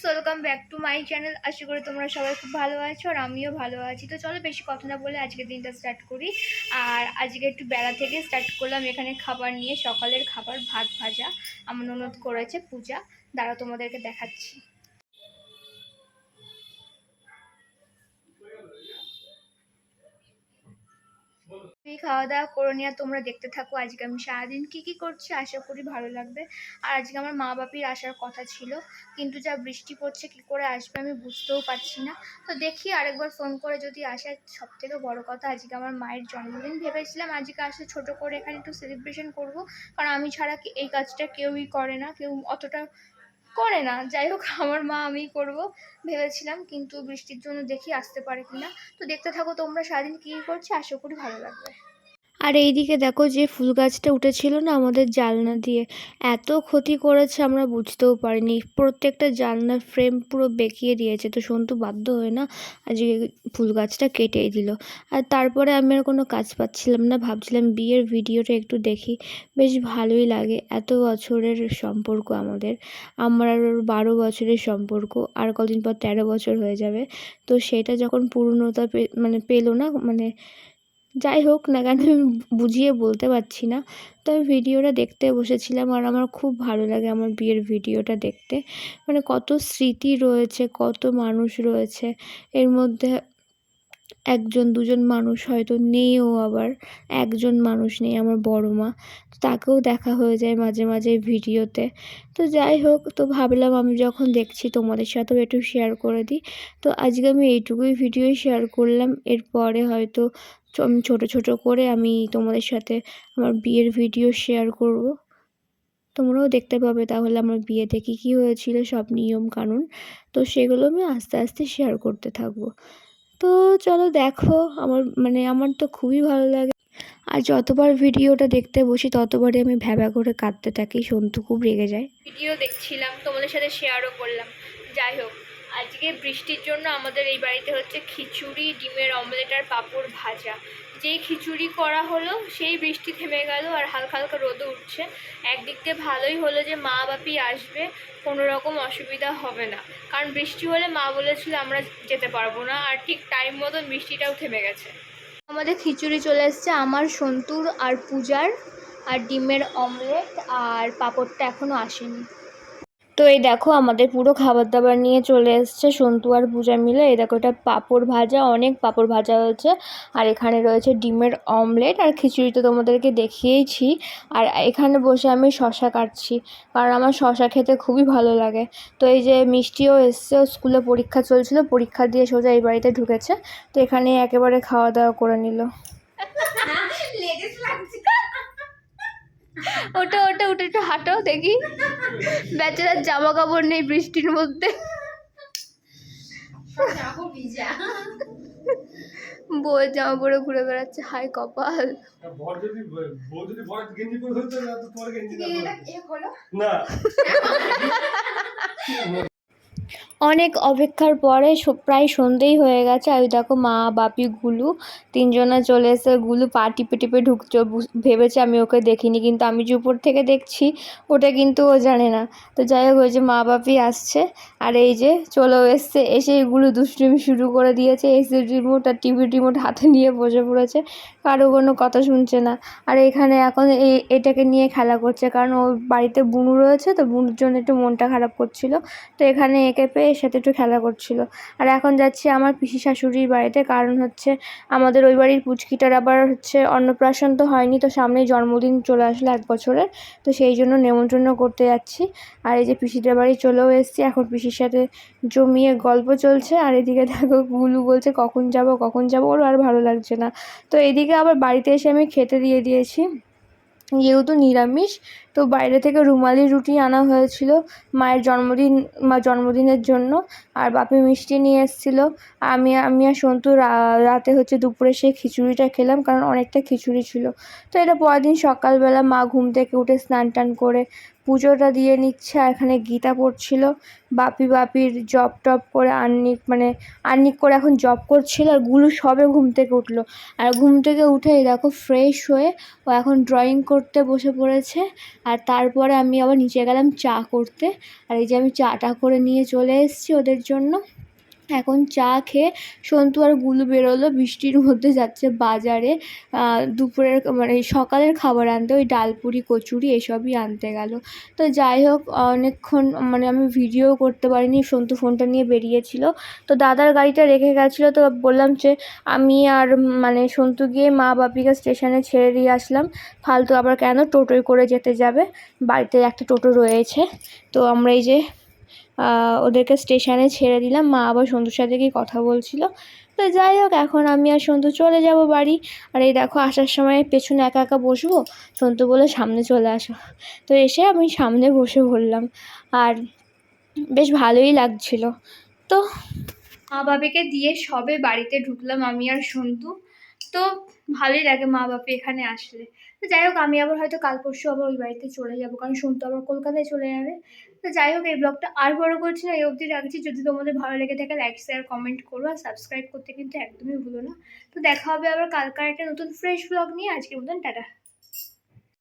Welcome back to my channel. আশা করি তোমরা সবাই খুব ভালো আছো আর আমিও ভালো আছি। তো চলো বেশি কথা না বলে আজকের দিনটা স্টার্ট করি। আর আজকে একটু বেলা থেকে স্টার্ট করলাম এখানে খাবার নিয়ে। সকালের খাবার ভাত ভাজা আমার ননদ করেছে পূজা। দাঁড়াও তোমাদেরকে দেখাচ্ছি। তুমি খাওয়া দাওয়া করে নিয়ে তোমরা দেখতে থাকো আজকে আমি সারাদিন কি করছি। আশা করি ভালো লাগবে। আর আজকে আমার মা বাপির আসার কথা ছিল, কিন্তু যা বৃষ্টি পড়ছে কি করে আসবে আমি বুঝতেও পারছি না। তো দেখি আরেকবার ফোন করে যদি আসে। সব থেকে বড় কথা আজকে আমার মায়ের জন্মদিন, ভেবেছিলাম আজকে আসলে ছোট করে এখানে একটু সেলিব্রেশন করব, কারণ আমি ছাড়া এই কাজটা কেউই করে না, কেউ অতটা করে না। যাই হোক আমার মা আমিই করব ভেবেছিলাম, কিন্তু বৃষ্টির জন্য দেখি আসতে পারে কিনা। তো দেখতে থাকো তোমরা সারাদিন কী করছি, আশা করি ভালো লাগবে। আর এইদিকে দেখো যে ফুল গাছটা উঠেছিল না আমাদের জানলা দিয়ে, এত ক্ষতি করেছে আমরা বুঝতেও পারিনি। প্রত্যেকটা জানলার ফ্রেম পুরো বেঁকিয়ে দিয়েছে। তো সন্তু বাধ্য হয়ে না আজকে ফুল গাছটা কেটেই দিল। আর তারপরে আমি আর কোনো কাজ পাচ্ছিলাম না, ভাবছিলাম বিয়ের ভিডিওটা একটু দেখি, বেশ ভালোই লাগে। এত বছরের সম্পর্ক আমাদের, আমার আর ওর 12 বছরের সম্পর্ক, আর কদিন পর 13 বছর হয়ে যাবে। তো সেটা যখন পূর্ণতা পেলো না, যাই হোক না কেন আমি বুঝিয়ে বলতে পারছি না। তো আমি ভিডিওটা দেখতে বসেছিলাম, আর আমার খুব ভালো লাগে আমার বিয়ের ভিডিওটা দেখতে। কত স্মৃতি রয়েছে, কত মানুষ রয়েছে এর মধ্যে। একজন দুজন মানুষ হয়তো নেইও, আবার একজন মানুষ নেই আমার বড় মা, তাকেও দেখা হয়ে যায় মাঝে মাঝে ভিডিওতে। তো যাই হোক, তো ভাবলাম আমি যখন দেখছি তোমাদের সাথেও একটু শেয়ার করে দিই। তো আজকে আমি এইটুকুই ভিডিও শেয়ার করলাম। এরপরে হয়তো আমি ছোটো ছোটো করে আমি তোমাদের সাথে আমার বিয়ের ভিডিও শেয়ার করব, তোমরাও দেখতে পাবে তাহলে আমার বিয়েতে কী হয়েছিল, সব নিয়ম কানুন। তো সেগুলো আমি আস্তে আস্তে শেয়ার করতে থাকবো। তো চলো দেখো, আমার তো খুবই ভালো লাগে। আর যতবার ভিডিওটা দেখতে বসি ততবারই আমি ভ্যাবা করে কাঁদতে থাকি, সন্তু খুব রেগে যায়। ভিডিও দেখছিলাম, তোমাদের সাথে শেয়ারও করলাম। যাই হোক, আজকে বৃষ্টির জন্য আমাদের এই বাড়িতে হচ্ছে খিচুড়ি, ডিমের অমলেট আর পাঁপড় ভাজা। যেই খিচুড়ি করা হলো সেই বৃষ্টি থেমে গেল আর হালকা হালকা রোদও উঠছে। একদিক দিয়ে ভালোই হলো যে মা বাপি আসবে, কোনো রকম অসুবিধা হবে না। কারণ বৃষ্টি হলে মা বলেছিল আমরা যেতে পারবো না, আর ঠিক টাইম মতন বৃষ্টিটাও থেমে গেছে। আমাদের খিচুড়ি চলে এসছে, আমার সন্তুর আর পূজার, আর ডিমের অমলেট আর পাঁপড়টা এখনও আসেনি। তো এই দেখো আমাদের পুরো খাবার দাবার নিয়ে চলে এসছে সন্তু আর পূজা মিলে। এই দেখো এটা পাঁপড় ভাজা, অনেক পাঁপড় ভাজা হয়েছে। আর এখানে রয়েছে ডিমের অমলেট, আর খিচুড়ি তো তোমাদেরকে দেখিয়েইছি। আর এখানে বসে আমি শশা কাটছি, কারণ আমার শশা খেতে খুবই ভালো লাগে। তো এই যে মিষ্টিও এসছে, স্কুলে পরীক্ষা চলছিল, পরীক্ষা দিয়ে সোজা এই বাড়িতে ঢুকেছে। তো এখানে একেবারে খাওয়া দাওয়া করে নিল। ওটা ওটা ওটা একটু হাঁটো দেখি, বেচারার জামা কাপড় নেই বৃষ্টির মধ্যে। বউয়ের জামা পরে ঘুরে বেড়াচ্ছে, হাই কপাল। অনেক অপেক্ষার পরে প্রায় সন্ধেই হয়ে গেছে। আর দেখো মা বাপি গুলু তিনজনা চলে এসে, গুলু পা টিপে টিপে ঢুকছে, ভেবেছে আমি ওকে দেখিনি, কিন্তু আমি যে উপর থেকে দেখছি ওটা কিন্তু ও জানে না। তো যাই হোক, ওই যে মা বাপি আসছে, আর এই যে চলেও এসছে, এসে এগুলো দুষ্টুমি শুরু করে দিয়েছে। এসি রিমোট আর টিভি রিমোট হাতে নিয়ে বসে পড়েছে, কারো কোনো কথা শুনছে না। আর এখানে এখন এটাকে নিয়ে খেলা করছে, কারণ ওর বাড়িতে বুনু রয়েছে, তো বুনুর জন্য একটু মনটা খারাপ করছিল। তো এখানে একে পেয়ে এর সাথে একটু খেলা করছিল। আর এখন যাচ্ছি আমার পিসি শাশুড়ির বাড়িতে, কারণ হচ্ছে আমাদের ওই বাড়ির পুচকিটার আবার হচ্ছে অন্নপ্রাশন তো হয়নি, তো সামনেই জন্মদিন চলে আসলো 1 বছরের। তো সেই জন্য নেমন্ত্রণ করতে যাচ্ছি। আর এই যে পিসিদের বাড়ি চলেও এসেছি, এখন পিসির সাথে জমিয়ে গল্প চলছে। আর এদিকে দেখো গুলু বলছে কখন যাব, ওর আর ভালো লাগছে না। তো এদিকে আবার বাড়িতে এসে আমি খেতে দিয়ে দিয়েছি, যেহেতু নিরামিষ তো বাইরে থেকে রুমালি রুটি আনা হয়েছিল মায়ের জন্মদিনের জন্য, আর বাপি মিষ্টি নিয়ে এসেছিলো। আমি আর সন্তু রাতে দুপুরে সেই খিচুড়িটা খেলাম, কারণ অনেকটা খিচুড়ি ছিল। তো এটা পরের দিন সকালবেলা মা ঘুম থেকে উঠে স্নান টান করে পুজোটা দিয়ে নিচ্ছে, আর এখানে গীতা পড়ছিল। বাপির জব টপ করে আর্নিক করে এখন জব করছিল, আর গুলু সবে ঘুম থেকে উঠলো। আর ঘুম থেকে উঠে দেখো ফ্রেশ হয়ে ও এখন ড্রয়িং করতে বসে পড়েছে। আর তারপরে আমি আবার নিচে গেলাম চা করতে, আর এই যে আমি চাটা করে নিয়ে চলে এসেছি ওদের জন্য। এখন চা খেয়ে সন্তু আর গুলু বেরোলো, বৃষ্টির মধ্যে যাচ্ছে বাজারে দুপুরের সকালের খাবার আনতে, ওই ডালপুরি কচুরি এসবই আনতে গেল। তো যাই হোক, অনেকক্ষণ আমি ভিডিও করতে পারিনি, সন্তু ফোনটা নিয়ে বেরিয়েছিল। তো দাদার গাড়িটা রেখে গেছিলো, তো বললাম যে আমি আর সন্তু গিয়ে মা বাপিকে স্টেশনে ছেড়ে দিয়ে আসলাম, ফালতু আবার কেন টোটোয় করে যেতে যাবে, বাড়িতে একটা টোটো রয়েছে। তো আমরা এই যে ওদেরকে স্টেশনে ছেড়ে দিলাম, মা আবার সন্তুর সাথে কি কথা বলছিল। তো যাই হোক, এখন আমি আর সন্তু চলে যাব বাড়ি। আর এই দেখো আসার সময় পেছনে একা একা বসবো, সন্তু বলে সামনে চলে আসো। তো এসে আমি সামনে বসে পড়লাম, আর বেশ ভালোই লাগছিল। তো মা বাবাকে দিয়ে সবে বাড়িতে ঢুকলাম আমি আর সন্তু। তো ভালোই লাগে মা বাবা এখানে আসলে। তো যাই হোক, আমি আবার হয়তো কাল পরশু আবার ওই বাড়িতে চলে যাবো, কারণ সন্তু আবার কলকাতায় চলে যাবে। তো যাই হোক, এই ব্লগটা আর বড় করছি না, এই অবধি রাখছি। যদি তোমাদের ভালো লেগে থাকে লাইক শেয়ার কমেন্ট করো, আর সাবস্ক্রাইব করতে কিন্তু একদমই ভুলো না। তো দেখা হবে আবার কালকার একটা নতুন ফ্রেশ ব্লগ নিয়ে। আজকের মতন টাটা।